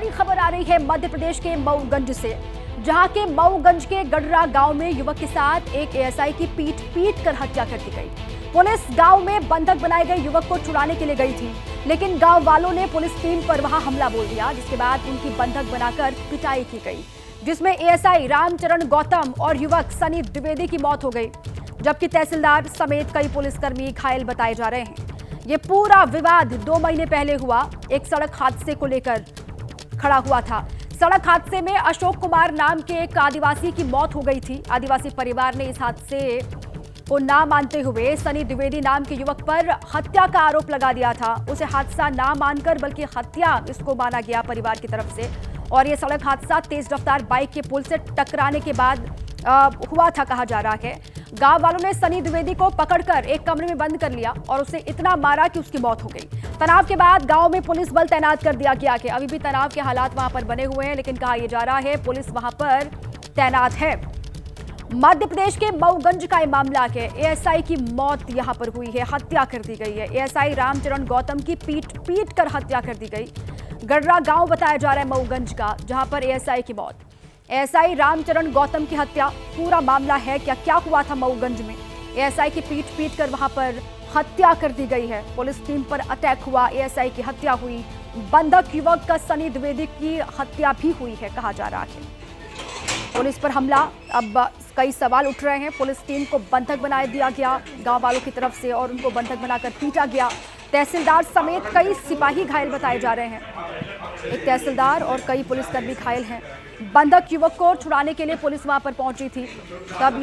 बड़ी खबर आ रही है मध्य प्रदेश के मऊगंज से, जहां के मऊगंज के गडरा गांव में युवक के साथ एक एएसआई की पीट कर हत्या कर दी गई। पुलिस गांव में बंधक बनाए गए युवक को छुड़ाने के लिए गई थी, लेकिन गांव वालों ने पुलिस टीम पर वहां हमला बोल दिया, जिसके बाद उनकी बंधक बनाकर पिटाई की गई, जिसमें एएसआई रामचरण गौतम और युवक सनी द्विवेदी की मौत हो गई, जबकि तहसीलदार समेत कई पुलिसकर्मी घायल बताए जा रहे हैं। ये पूरा विवाद 2 महीने पहले हुआ एक सड़क हादसे को लेकर खड़ा हुआ था। सड़क हादसे में अशोक कुमार नाम के एक आदिवासी की मौत हो गई थी। आदिवासी परिवार ने इस हादसे को ना मानते हुए सनी द्विवेदी नाम के युवक पर हत्या का आरोप लगा दिया था। उसे हादसा ना मानकर बल्कि हत्या इसको माना गया परिवार की तरफ से। और ये सड़क हादसा तेज रफ्तार बाइक के पुल से टकराने के बाद हुआ था कहा जा रहा है। गांव वालों ने सनी द्विवेदी को पकड़कर एक कमरे में बंद कर लिया और उसे इतना मारा कि उसकी मौत हो गई। तनाव के बाद गांव में पुलिस बल तैनात कर दिया गया कि अभी भी तनाव के हालात वहां पर बने हुए हैं, लेकिन कहा यह जा रहा है पुलिस वहां पर तैनात है। मध्य प्रदेश के मऊगंज का मामला है। एएसआई की मौत यहां पर हुई है, हत्या कर दी गई है। एएसआई रामचरण गौतम की पीट कर हत्या कर दी गई। गडरा गांव बताया जा रहा है मऊगंज का, जहां पर एएसआई की मौत। एएसआई रामचरण गौतम की हत्या, पूरा मामला है क्या हुआ था मऊगंज में। एएसआई की पीट कर वहां पर हत्या कर दी गई है। पुलिस टीम पर अटैक हुआ, एएसआई की हत्या हुई। बंधक युवक का सनी द्विवेदी की हत्या भी हुई है कहा जा रहा है। पुलिस पर हमला, अब कई सवाल उठ रहे हैं। पुलिस टीम को बंधक बना दिया गया गांव वालों की तरफ से और उनको बंधक बनाकर पीटा गया। तहसीलदार समेत कई सिपाही घायल बताए जा रहे हैं। एक तहसीलदार और कई पुलिसकर्मी घायल हैं। बंधक युवक को छुड़ाने के लिए पुलिस वहां पर पहुंची थी, तब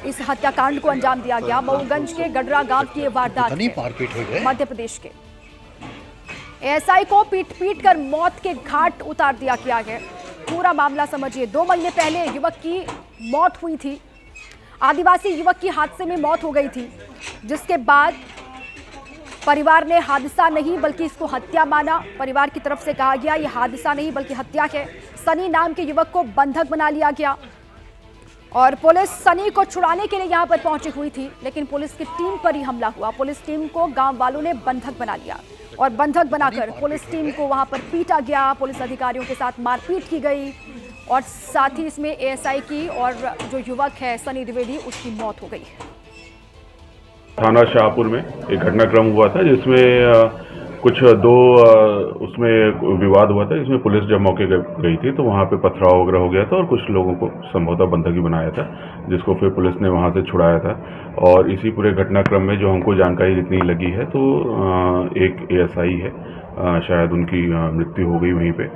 इस हत्याकांड को अंजाम दिया गया। मऊगंज के गडरा गांव की वारदात मध्य प्रदेश के। एएसआई को पीट कर मौत के घाट उतार दिया गया है। पूरा मामला समझिए। 2 महीने पहले युवक की मौत हुई थी। आदिवासी युवक की हादसे में मौत हो गई थी, जिसके बाद परिवार ने हादसा नहीं बल्कि इसको हत्या माना। परिवार की तरफ से कहा गया यह हादसा नहीं बल्कि हत्या है। सनी नाम के युवक को बंधक बना लिया गया और पुलिस सनी को छुड़ाने के लिए यहां पर पहुंची हुई थी, लेकिन पुलिस की टीम पर ही हमला हुआ। पुलिस टीम को गांव वालों ने बंधक बना लिया और बंधक बनाकर पुलिस टीम को वहां पर पीटा गया। पुलिस अधिकारियों के साथ मारपीट की गई और साथ ही इसमें एएसआई की और जो युवक है सनी द्विवेदी, उसकी मौत हो गई है। थाना शाहपुर में एक घटनाक्रम हुआ था जिसमें कुछ उसमें विवाद हुआ था, जिसमें पुलिस जब मौके गई थी तो वहाँ पे पथराव वगैरह हो गया था और कुछ लोगों को संभवतः बंधक ही बनाया था, जिसको फिर पुलिस ने वहाँ से छुड़ाया था। और इसी पूरे घटनाक्रम में जो हमको जानकारी जितनी लगी है तो एक एएसआई है, शायद उनकी मृत्यु हो गई वहीं पे,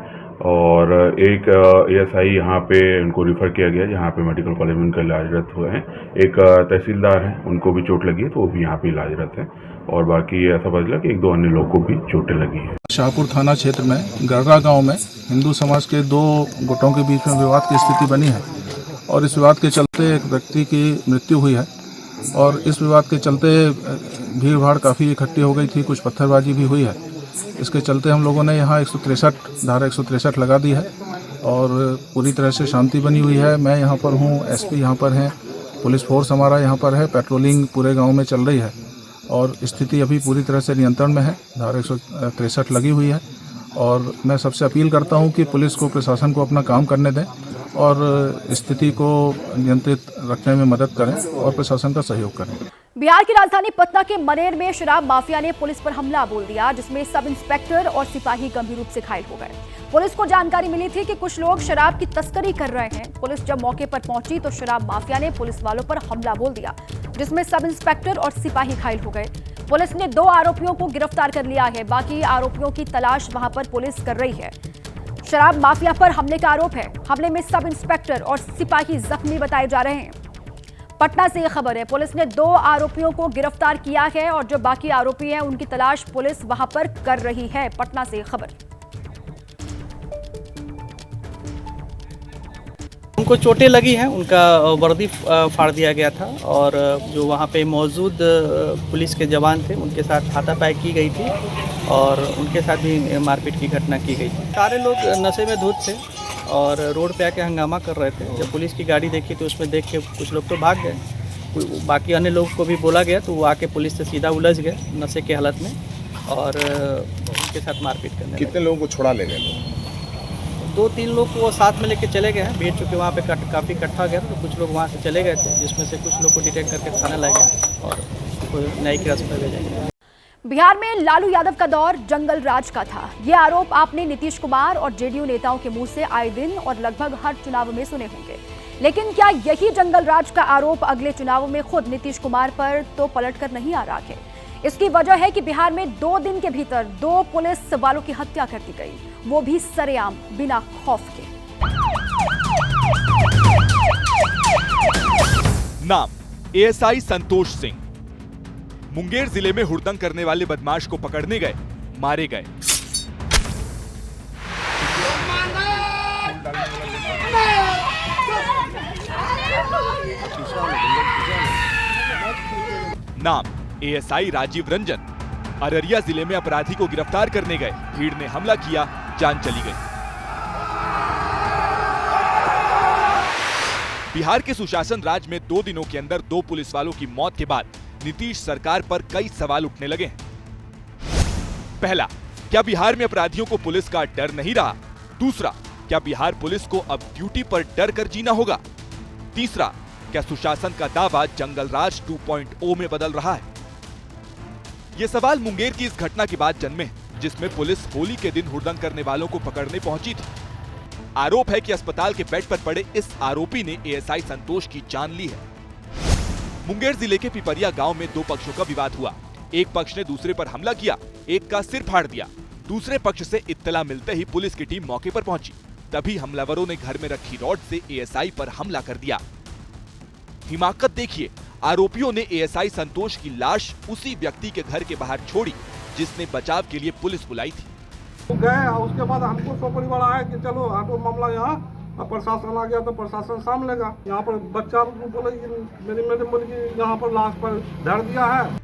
और एक एएसआई यहाँ पे उनको रिफ़र किया गया जहाँ पे मेडिकल कॉलेज में उनका इलाजरत हुए हैं। एक तहसीलदार हैं, उनको भी चोट लगी है तो वो भी यहाँ पे इलाजरत हैं, और बाकी ऐसा पता चला कि 1-2 अन्य लोगों को भी चोटें लगी है। शाहपुर थाना क्षेत्र में गडरा गांव में हिंदू समाज के 2 गुटों के बीच में विवाद की स्थिति बनी है और इस विवाद के चलते एक व्यक्ति की मृत्यु हुई है और इस विवाद के चलते भीड़ भाड़ काफ़ी इकट्ठी हो गई थी, कुछ पत्थरबाजी भी हुई है। इसके चलते हम लोगों ने यहाँ 163 धारा 163 लगा दी है और पूरी तरह से शांति बनी हुई है। मैं यहाँ पर हूँ, एसपी यहाँ पर हैं, पुलिस फोर्स हमारा यहाँ पर है, पेट्रोलिंग पूरे गांव में चल रही है और स्थिति अभी पूरी तरह से नियंत्रण में है। धारा 163 लगी हुई है और मैं सबसे अपील करता हूँ कि पुलिस को, प्रशासन को अपना काम करने दें और स्थिति को नियंत्रित रखने में मदद करें और प्रशासन का सहयोग करें। बिहार की राजधानी पटना के मनेर में शराब माफिया ने पुलिस पर हमला बोल दिया, जिसमें सब इंस्पेक्टर और सिपाही गंभीर रूप से घायल हो गए। पुलिस को जानकारी मिली थी कि कुछ लोग शराब की तस्करी कर रहे हैं। पुलिस जब मौके पर पहुंची तो शराब माफिया ने पुलिस वालों पर हमला बोल दिया, जिसमें सब इंस्पेक्टर और सिपाही घायल हो गए। पुलिस ने 2 आरोपियों को गिरफ्तार कर लिया है, बाकी आरोपियों की तलाश वहां पर पुलिस कर रही है। शराब माफिया पर हमले का आरोप है। हमले में सब इंस्पेक्टर और सिपाही जख्मी बताए जा रहे हैं। पटना से यह खबर है। पुलिस ने 2 आरोपियों को गिरफ्तार किया है और जो बाकी आरोपी हैं उनकी तलाश पुलिस वहां पर कर रही है। पटना से यह खबर। उनको चोटें लगी हैं, उनका वर्दी फाड़ दिया गया था और जो वहाँ पे मौजूद पुलिस के जवान थे उनके साथ हाथापाई की गई थी और उनके साथ भी मारपीट की घटना की गई थी। सारे लोग नशे में धुत थे और रोड पे आके हंगामा कर रहे थे। जब पुलिस की गाड़ी देखी तो उसमें देख के कुछ लोग तो भाग गए, बाकी अन्य लोगों को भी बोला गया तो वो आके पुलिस से सीधा उलझ गए नशे के हालत में और उनके साथ मारपीट करने कितने लोगों को छुड़ा ले गए? लगे। 2-3 लोग को वो साथ में लेके चले गए हैं। भीड़ चूँकि वहाँ पे काफ़ी इकट्ठा गया था, तो कुछ लोग वहाँ से चले गए थे, जिसमें से कुछ लोग को डिटेक्ट करके थाना लाए गए और न्यायिक हिरासत में भेजेंगे। बिहार में लालू यादव का दौर जंगल राज का था। ये आरोप आपने नीतीश कुमार और जेडीयू नेताओं के मुंह से आए दिन और लगभग हर चुनाव में सुने होंगे। लेकिन क्या यही जंगल राज का आरोप अगले चुनावों में खुद नीतीश कुमार पर तो पलट कर नहीं आ रहा है? इसकी वजह है कि बिहार में 2 दिन के भीतर 2 पुलिस वालों की हत्या कर दी गई, वो भी सरेआम, बिना खौफ के। नाम एएसआई संतोष सिंह। मुंगेर जिले में हुड़दंग करने वाले बदमाश को पकड़ने गए, मारे गए। नाम एएसआई राजीव रंजन। अररिया जिले में अपराधी को गिरफ्तार करने गए, भीड़ ने हमला किया, जान चली गई। बिहार के सुशासन राज में 2 दिनों के अंदर 2 पुलिस वालों की मौत के बाद नीतीश सरकार पर कई सवाल उठने लगे हैं। पहला, क्या बिहार में अपराधियों को पुलिस का डर नहीं रहा? दूसरा, क्या बिहार पुलिस को अब ड्यूटी पर डर कर जीना होगा? तीसरा, क्या सुशासन का दावा जंगल राज 2.0 में बदल रहा है? ये सवाल मुंगेर की इस घटना के बाद जन्मे, जिसमें पुलिस होली के दिन हुड़दंग करने वालों को पकड़ने पहुंची थी। आरोप है कि अस्पताल के बेड पर पड़े इस आरोपी ने एएसआई संतोष की जान ली है। मुंगेर जिले के पिपरिया गांव में 2 पक्षों का विवाद हुआ। एक पक्ष ने दूसरे पर हमला किया, एक का सिर फाड़ दिया। दूसरे पक्ष से इत्तला मिलते ही पुलिस की टीम मौके पर पहुंची। तभी हमलावरों ने घर में रखी रॉड से एएसआई पर हमला कर दिया। हिमाकत देखिए, आरोपियों ने एएसआई संतोष की लाश उसी व्यक्ति के घर के बाहर छोड़ी जिसने बचाव के लिए पुलिस बुलाई थी। गए, उसके बाद हमको सोपड़ी वाला है कि चलो आपको मामला यहाँ प्रशासन आ गया तो प्रशासन सामने लेगा। यहाँ पर बच्चा बोले मेरी मुर्गी यहाँ पर लाश पर धर दिया है।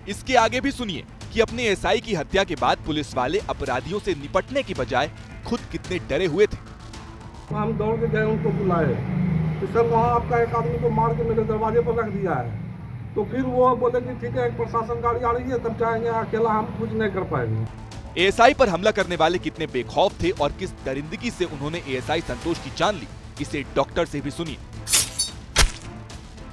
इसके आगे भी सुनिए कि अपने एएसआई की हत्या के बाद पुलिस वाले अपराधियों से निपटने की बजाय खुद कितने डरे हुए थे। हम दौड़ के गए, उनको बुलाए, तो सर वहाँ आपका एक आदमी को मार के मेरे दरवाजे पर रख दिया है। तो फिर वो बोले कि ठीक है, एक प्रशासन गाड़ी आ रही है, तब जाएंगे, अकेला हम कुछ नहीं कर पाएंगे। एएसआई पर हमला करने वाले कितने बेखौफ थे और किस दरिंदगी से उन्होंने एएसआई संतोष की जान ली, इसे डॉक्टर से भी सुनिए।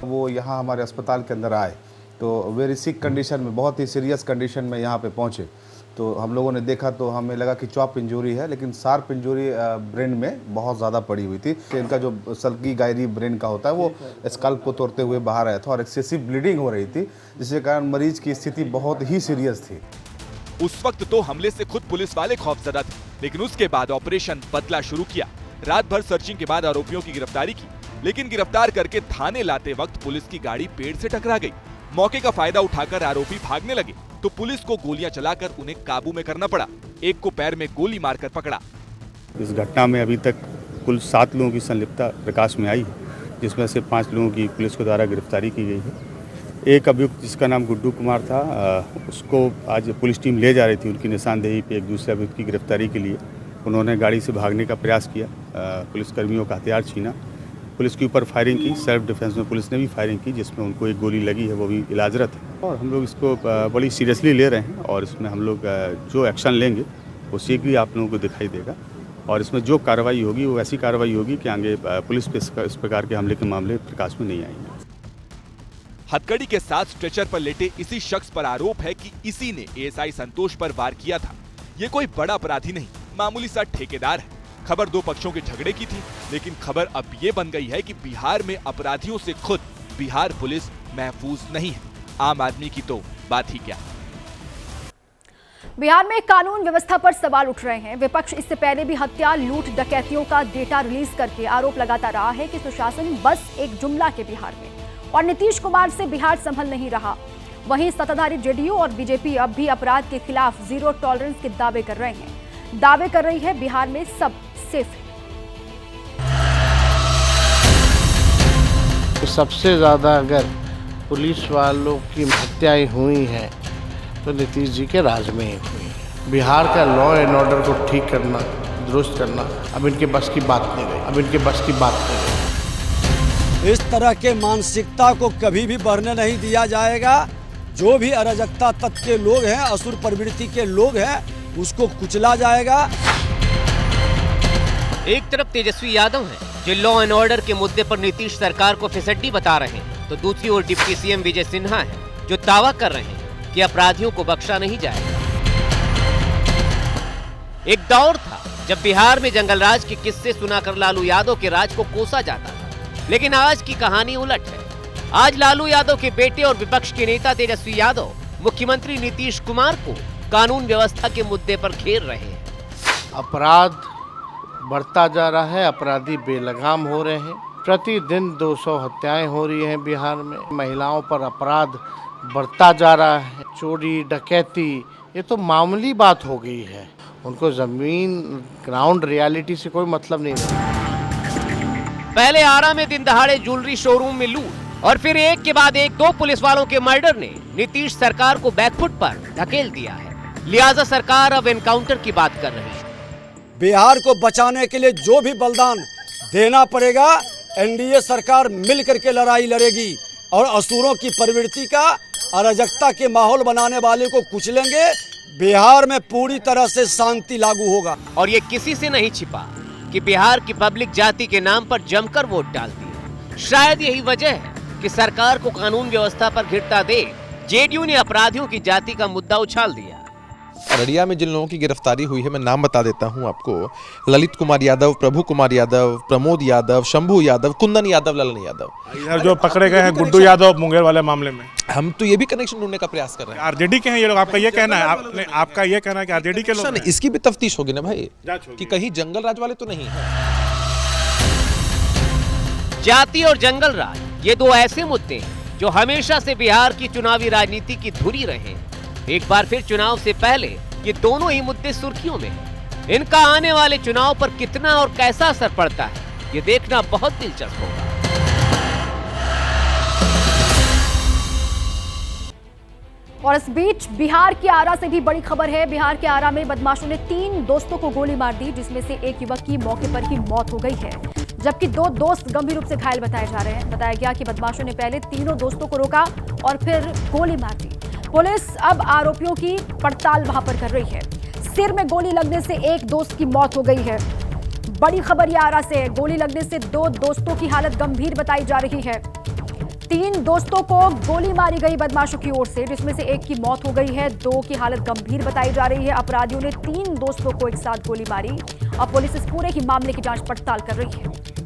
वो यहाँ हमारे अस्पताल के अंदर आए तो वेरी सिक कंडीशन में, बहुत ही सीरियस कंडीशन में यहाँ पे पहुँचे। तो हम लोगों ने देखा तो हमें लगा कि चॉप इंजरी है, लेकिन शार्प इंजरी ब्रेन में बहुत ज़्यादा पड़ी हुई थी। इनका जो सल्की गायरी ब्रेन का होता है वो स्कल्प को तोड़ते हुए बाहर आया था और एक्सेसिव ब्लीडिंग हो रही थी, जिसके कारण मरीज की स्थिति बहुत ही सीरियस थी। उस वक्त तो हमले से खुद पुलिस वाले खौफजदा थे, लेकिन उसके बाद ऑपरेशन बदला शुरू किया। रात भर सर्चिंग के बाद आरोपियों की गिरफ्तारी की, लेकिन गिरफ्तार करके थाने लाते वक्त पुलिस की गाड़ी पेड़ से टकरा गई। मौके का फायदा उठाकर आरोपी भागने लगे तो पुलिस को गोलियां चलाकर उन्हें काबू में करना पड़ा। एक को पैर में गोली मारकर पकड़ा। इस घटना में अभी तक कुल 7 लोगों की संलिप्तता प्रकाश में आई है, जिसमें से 5 लोगों की पुलिस के द्वारा गिरफ्तारी की गई है। एक अभियुक्त जिसका नाम गुड्डू कुमार था, उसको आज पुलिस टीम ले जा रही थी उनकी निशानदेही पे एक दूसरे अभियुक्त की गिरफ्तारी के लिए। उन्होंने गाड़ी से भागने का प्रयास किया, पुलिसकर्मियों का हथियार छीना, पुलिस के ऊपर फायरिंग की। सेल्फ डिफेंस में पुलिस ने भी फायरिंग की, जिसमें उनको एक गोली लगी है, वो भी इलाजरत है। और हम लोग इसको बड़ी सीरियसली ले रहे हैं और इसमें हम लोग जो एक्शन लेंगे वो शीघ्र ही आप लोगों को दिखाई देगा। और इसमें जो कार्रवाई होगी वो ऐसी कार्रवाई होगी कि आगे पुलिस पे इस प्रकार के हमले के मामले प्रकाश में नहीं आएंगे। हथकड़ी के साथ स्ट्रेचर पर लेटे इसी शख्स पर आरोप है कि इसी ने एएसआई संतोष पर वार किया था। ये कोई बड़ा अपराधी नहीं, मामूली सा ठेकेदार है। खबर 2 पक्षों के झगड़े की थी, लेकिन खबर अब ये बन गई है कि बिहार में अपराधियों से खुद बिहार पुलिस महफूज नहीं है। आम आदमी की तो बात ही क्या। बिहार में कानून व्यवस्था पर सवाल उठ रहे हैं। विपक्ष इससे पहले भी हत्या, लूट, डकैतियों का डेटा रिलीज करके आरोप लगाता रहा है कि सुशासन बस एक जुमला के बिहार में और नीतीश कुमार से बिहार संभल नहीं रहा। वहीं सत्ताधारी जेडीयू और बीजेपी अब भी अपराध के खिलाफ जीरो टॉलरेंस के दावे कर रहे हैं। दावे कर रही है बिहार में सब सेफ है। सबसे ज्यादा अगर पुलिस वालों की हत्याएं हुई हैं तो नीतीश जी के राज में ही हुई है। बिहार का लॉ एंड ऑर्डर को ठीक करना, दुरुस्त करना अब इनके बस की बात नहीं रही। इस तरह के मानसिकता को कभी भी बढ़ने नहीं दिया जाएगा। जो भी अराजकता तत्व के लोग हैं, असुर प्रवृत्ति के लोग हैं, उसको कुचला जाएगा। एक तरफ तेजस्वी यादव हैं जो लॉ एंड ऑर्डर के मुद्दे पर नीतीश सरकार को फिसड्डी बता रहे हैं, तो दूसरी ओर डिप्टी सीएम विजय सिन्हा हैं जो दावा कर रहे हैं कि अपराधियों को बख्शा नहीं जाएगा। एक दौर था जब बिहार में जंगलराज के किस्से सुनाकर लालू यादव के राज को कोसा जाता था, लेकिन आज की कहानी उलट है। आज लालू यादव के बेटे और विपक्ष के नेता तेजस्वी यादव मुख्यमंत्री नीतीश कुमार को कानून व्यवस्था के मुद्दे पर घेर रहे हैं। अपराध बढ़ता जा रहा है, अपराधी बेलगाम हो रहे हैं। प्रतिदिन 200 हत्याएं हो रही हैं बिहार में। महिलाओं पर अपराध बढ़ता जा रहा है। चोरी डकैती ये तो मामूली बात हो गई है। उनको जमीन ग्राउंड रियलिटी से कोई मतलब नहीं है। पहले आरा में दिन दहाड़े ज्वेलरी शोरूम में लूट और फिर एक के बाद एक 2 पुलिस वालों के मर्डर ने नीतीश सरकार को बैकफुट पर धकेल दिया है। लिहाजा सरकार अब एनकाउंटर की बात कर रही है। बिहार को बचाने के लिए जो भी बलिदान देना पड़ेगा, एनडीए सरकार मिल करके लड़ाई लड़ेगी और असुरों की प्रवृत्ति का, अराजकता के माहौल बनाने वाले को कुचलेंगे। बिहार में पूरी तरह से शांति लागू होगा। और ये किसी से नहीं छिपा कि बिहार की पब्लिक जाति के नाम पर जमकर वोट डालती है। शायद यही वजह है कि सरकार को कानून व्यवस्था पर घिरता देख जेडीयू ने अपराधियों की जाति का मुद्दा उछाल दिया। अररिया में जिन लोगों की गिरफ्तारी हुई है, मैं नाम बता देता हूं आपको। ललित कुमार यादव, प्रभु कुमार यादव, प्रमोद यादव, शंभू यादव, कुंदन यादव, ललन यादव। इधर जो पकड़े गए हैं गुड्डू यादव मुंगेर वाले मामले में, हम तो ये भी कनेक्शन ढूंढने का प्रयास कर रहे हैं। आरजेडी के हैं ये लोग। आपका ये कहना है, आपका ये कहना है कि आरजेडी के लोग हैं? इसकी भी तफ्तीश होगी ना भाई, कि कहीं जंगल राज वाले तो नहीं है। जाति और जंगल राज ये 2 ऐसे मुद्दे हैं जो हमेशा से बिहार की चुनावी राजनीति की धुरी रहे हैं। एक बार फिर चुनाव से पहले ये दोनों ही मुद्दे सुर्खियों में हैं। इनका आने वाले चुनाव पर कितना और कैसा असर पड़ता है, ये देखना बहुत दिलचस्प होगा। और इस बीच बिहार के आरा से भी बड़ी खबर है। बिहार के आरा में बदमाशों ने 3 दोस्तों को गोली मार दी, जिसमें से एक युवक की मौके पर ही मौत हो गई है, जबकि 2 दोस्त गंभीर रूप से घायल बताए जा रहे हैं। बताया गया कि बदमाशों ने पहले तीनों दोस्तों को रोका और फिर गोली मार दी। पुलिस अब आरोपियों की पड़ताल वहां पर कर रही है। सिर में गोली लगने से एक दोस्त की मौत हो गई है। बड़ी खबर ये आरा से है। गोली लगने से 2 दोस्तों की हालत गंभीर बताई जा रही है। 3 दोस्तों को गोली मारी गई बदमाशों की ओर से, जिसमें से एक की मौत हो गई है, 2 की हालत गंभीर बताई जा रही है। अपराधियों ने 3 दोस्तों को एक साथ गोली मारी और पुलिस इस पूरे ही मामले की जांच पड़ताल कर रही है।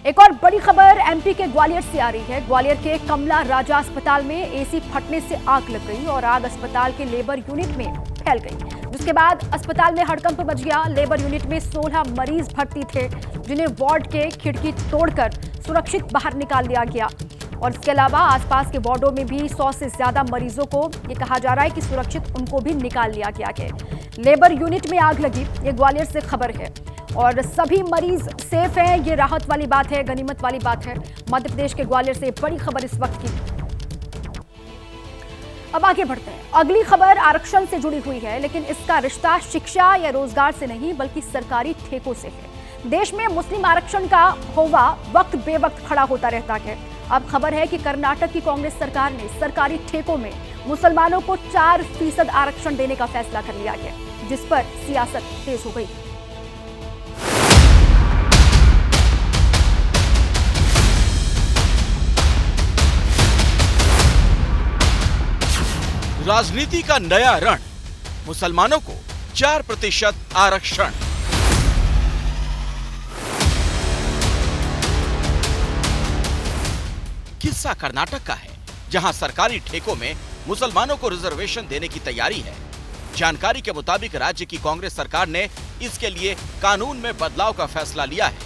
एक और बड़ी खबर एमपी के ग्वालियर से आ रही है। ग्वालियर के कमला राजा अस्पताल में एसी फटने से आग लग गई और आग अस्पताल के लेबर यूनिट में फैल गई, जिसके बाद अस्पताल में हड़कंप मच गया। लेबर यूनिट में 16 मरीज भर्ती थे, जिन्हें वार्ड के खिड़की तोड़कर सुरक्षित बाहर निकाल दिया गया। और इसके अलावा आसपास के वार्डों में भी 100 से ज्यादा मरीजों को ये कहा जा रहा है कि सुरक्षित उनको भी निकाल लिया गया है। लेबर यूनिट में आग लगी, ये ग्वालियर से खबर है और सभी मरीज सेफ हैं। ये राहत वाली बात है, गनीमत वाली बात है। मध्य प्रदेश के ग्वालियर से बड़ी खबर इस वक्त की। अब आगे बढ़ते हैं। अगली खबर आरक्षण से जुड़ी हुई है, लेकिन इसका रिश्ता शिक्षा या रोजगार से नहीं बल्कि सरकारी ठेकों से है। देश में मुस्लिम आरक्षण का होवा वक्त बेवक्त खड़ा होता रहता है। अब खबर है कि कर्नाटक की कांग्रेस सरकार ने सरकारी ठेकों में मुसलमानों को 4% आरक्षण देने का फैसला कर लिया है, जिस पर सियासत तेज हो गई। राजनीति का नया रण, मुसलमानों को 4% आरक्षण। किस्सा कर्नाटक का है, जहां सरकारी ठेकों में मुसलमानों को रिजर्वेशन देने की तैयारी है। जानकारी के मुताबिक राज्य की कांग्रेस सरकार ने इसके लिए कानून में बदलाव का फैसला लिया है,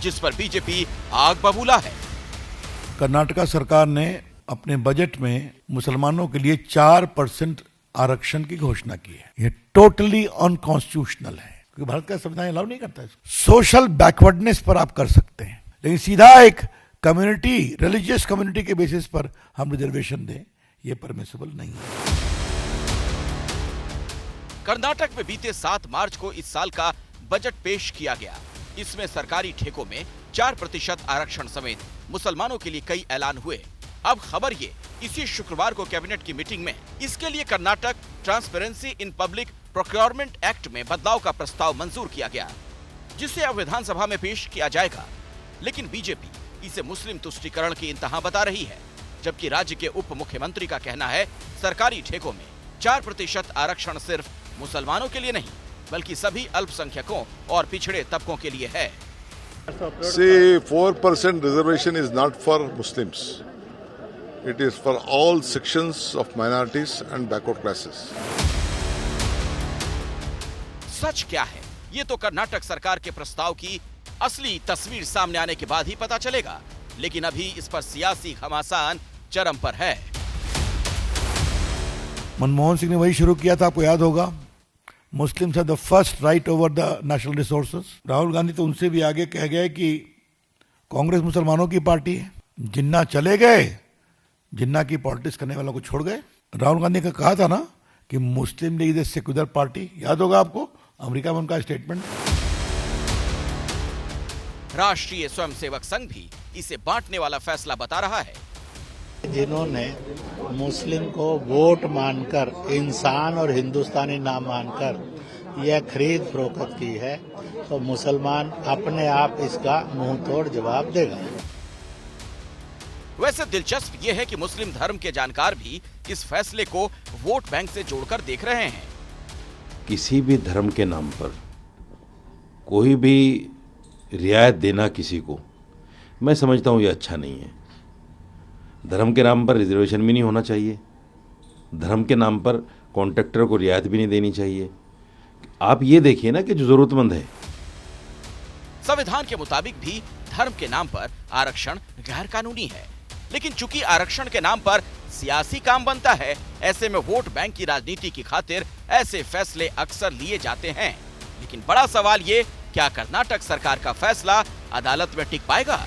जिस पर बीजेपी आग बबूला है। कर्नाटका सरकार ने अपने बजट में मुसलमानों के लिए 4% आरक्षण की घोषणा की है। यह टोटली अनकॉन्स्टिट्यूशनल है, क्योंकि भारत का संविधान अलाउ नहीं करता है। सोशल बैकवर्डनेस पर आप कर सकते हैं, लेकिन सीधा एक कम्युनिटी, रिलीजियस कम्युनिटी के बेसिस पर हम रिजर्वेशन दें, यह परमिसिबल नहीं है। कर्नाटक में बीते 7 मार्च को इस साल का बजट पेश किया गया। इसमें सरकारी ठेकों में 4% आरक्षण समेत मुसलमानों के लिए कई ऐलान हुए। अब खबर ये इसी शुक्रवार को कैबिनेट की मीटिंग में इसके लिए Karnataka transparency in public procurement act में बदलाव का प्रस्ताव मंजूर किया गया, जिसे अब विधानसभा में पेश किया जाएगा। लेकिन बीजेपी इसे मुस्लिम तुष्टीकरण की इंतहा बता रही है, जबकि राज्य के उप मुख्यमंत्री का कहना है सरकारी ठेकों में 4% आरक्षण सिर्फ मुसलमानों के लिए नहीं बल्कि सभी अल्पसंख्यकों और पिछड़े तबकों के लिए है। See, 4% reservation is not for Muslims. It is for all sections of minorities and backward classes. सच क्या है, ये तो कर्नाटक सरकार के प्रस्ताव की असली तस्वीर सामने आने के बाद ही पता चलेगा, लेकिन अभी इस पर सियासी घमासान चरम पर है। मनमोहन सिंह ने वही शुरू किया था, आपको याद होगा, Muslims have the first right over the national resources. Rahul Gandhi तो उनसे भी आगे कह गए कि कांग्रेस मुसलमानों की पार्टी है, जिन्ना चले गए, जिन्ना की पॉलिटिक्स करने वालों को छोड़ गए। राहुल गांधी का कहा था ना कि Muslim League is a secular party, याद होगा आपको, अमेरिका में उनका स्टेटमेंट। राष्ट्रीय स्वयंसेवक संघ भी इसे बांटने वाला फैसला बता रहा है। जिन्होंने मुस्लिम को वोट मानकर, इंसान और हिंदुस्तानी नाम मानकर यह खरीद फरोख्त की है, तो मुसलमान अपने आप इसका मुंह तोड़ जवाब देगा। वैसे दिलचस्प ये है कि मुस्लिम धर्म के जानकार भी इस फैसले को वोट बैंक से जोड़कर देख रहे हैं। किसी भी धर्म के नाम पर कोई भी रियायत देना किसी को, मैं समझता हूँ ये अच्छा नहीं है। धर्म के नाम पर रिजर्वेशन भी नहीं होना चाहिए, धर्म के नाम पर कॉन्ट्रैक्टर को रियायत भी नहीं देनी चाहिए। आप ये देखिए ना कि जो जरूरतमंद है। संविधान के मुताबिक भी धर्म के नाम पर आरक्षण गैर कानूनी है, लेकिन चूंकि आरक्षण के नाम पर सियासी काम बनता है, ऐसे में वोट बैंक की राजनीति की खातिर ऐसे फैसले अक्सर लिए जाते हैं। लेकिन बड़ा सवाल ये, क्या कर्नाटक सरकार का फैसला अदालत में टिक पाएगा?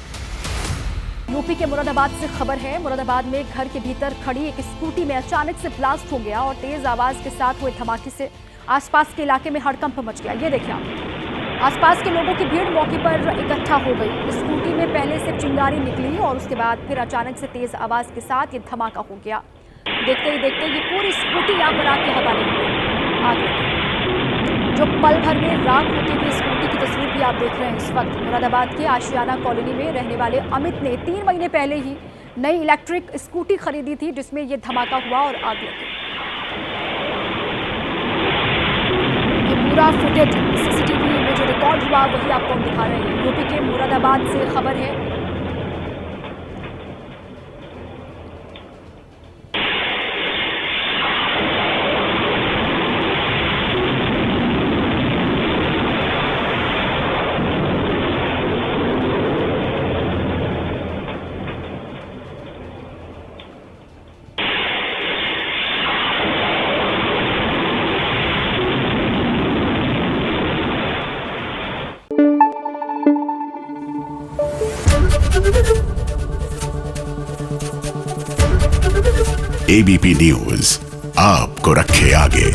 यूपी के मुरादाबाद से खबर है। मुरादाबाद में घर के भीतर खड़ी एक स्कूटी में अचानक से ब्लास्ट हो गया और तेज आवाज के साथ हुए धमाके से आसपास के इलाके में हड़कंप मच गया। ये देखिए आप, आसपास के लोगों की भीड़ मौके पर इकट्ठा हो गई। स्कूटी में पहले से चिंगारी निकली और उसके बाद फिर अचानक से तेज आवाज के साथ ये धमाका हो गया। देखते ही देखते ये पूरी स्कूटी यहाँ पर आग के हवाले हो गई। आग लगी, जो पल भर में राख होती हुई स्कूटी की तस्वीर भी आप देख रहे हैं इस वक्त। मुरादाबाद के आशियाना कॉलोनी में रहने वाले अमित ने 3 महीने पहले ही नई इलेक्ट्रिक स्कूटी खरीदी थी, जिसमें ये धमाका हुआ और आग लगी। ये पूरा फुटेज सीसीटीवी में जो रिकॉर्ड हुआ वही आपको हम दिखा रहे हैं। यूपी के मुरादाबाद से खबर है। एबीपी न्यूज आपको रखे आगे।